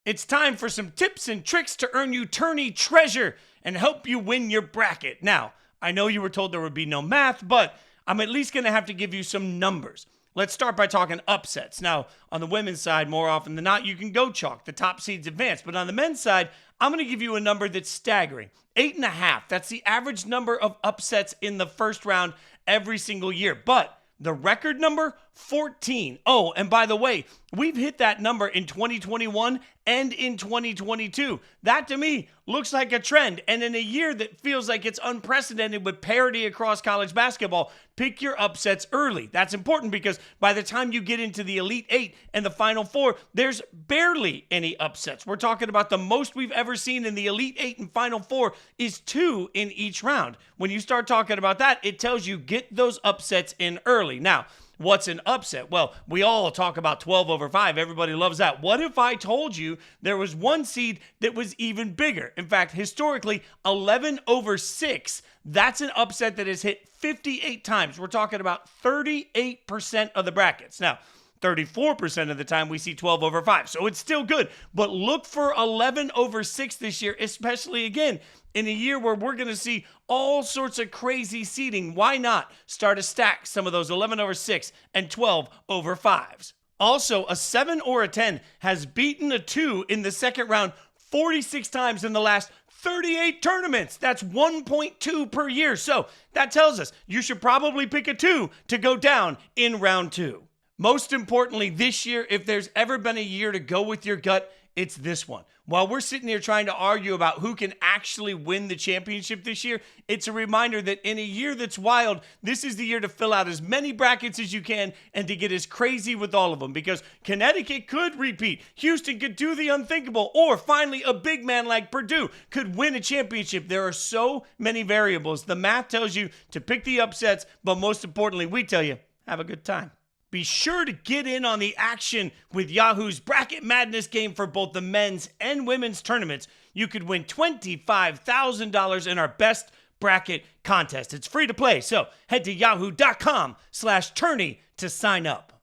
It's time for some tips and tricks to earn you tourney treasure and help you win your bracket. Now, I know you were told there would be no math, but I'm at least going to have to give you some numbers. Let's start by talking upsets. Now, on the women's side, more often than not, you can go chalk. The top seeds advance. But on the men's side, I'm going to give you a number that's staggering. 8.5. That's the average number of upsets in the first round every single year. But the record number, 14. Oh, and by the way, we've hit that number in 2021 and in 2022. That, to me, looks like a trend. And in a year that feels like it's unprecedented with parity across college basketball, pick your upsets early. That's important because by the time you get into the Elite Eight and the Final Four, there's barely any upsets. We're talking about the most we've ever seen in the Elite Eight and Final Four is 2 in each round. When you start talking about that, it tells you get those upsets in early. Now, what's an upset? Well, we all talk about 12 over 5. Everybody loves that. What if I told you there was one seed that was even bigger? In fact, historically, 11 over 6. That's an upset that has hit 58 times. We're talking about 38% of the brackets. Now, 34% of the time we see 12 over 5. So it's still good. But look for 11 over 6 this year, especially again in a year where we're going to see all sorts of crazy seeding. Why not start to stack some of those 11 over 6 and 12 over 5s? Also, a 7 or a 10 has beaten a 2 in the second round 46 times in the last 38 tournaments. That's 1.2 per year. So that tells us you should probably pick a 2 to go down in round 2. Most importantly, this year, if there's ever been a year to go with your gut, it's this one. While we're sitting here trying to argue about who can actually win the championship this year, it's a reminder that in a year that's wild, this is the year to fill out as many brackets as you can and to get as crazy with all of them, because Connecticut could repeat, Houston could do the unthinkable, or finally a big man like Purdue could win a championship. There are so many variables. The math tells you to pick the upsets, but most importantly, we tell you, have a good time. Be sure to get in on the action with Yahoo's Bracket Madness game for both the men's and women's tournaments. You could win $25,000 in our best bracket contest. It's free to play, so head to yahoo.com/tourney to sign up.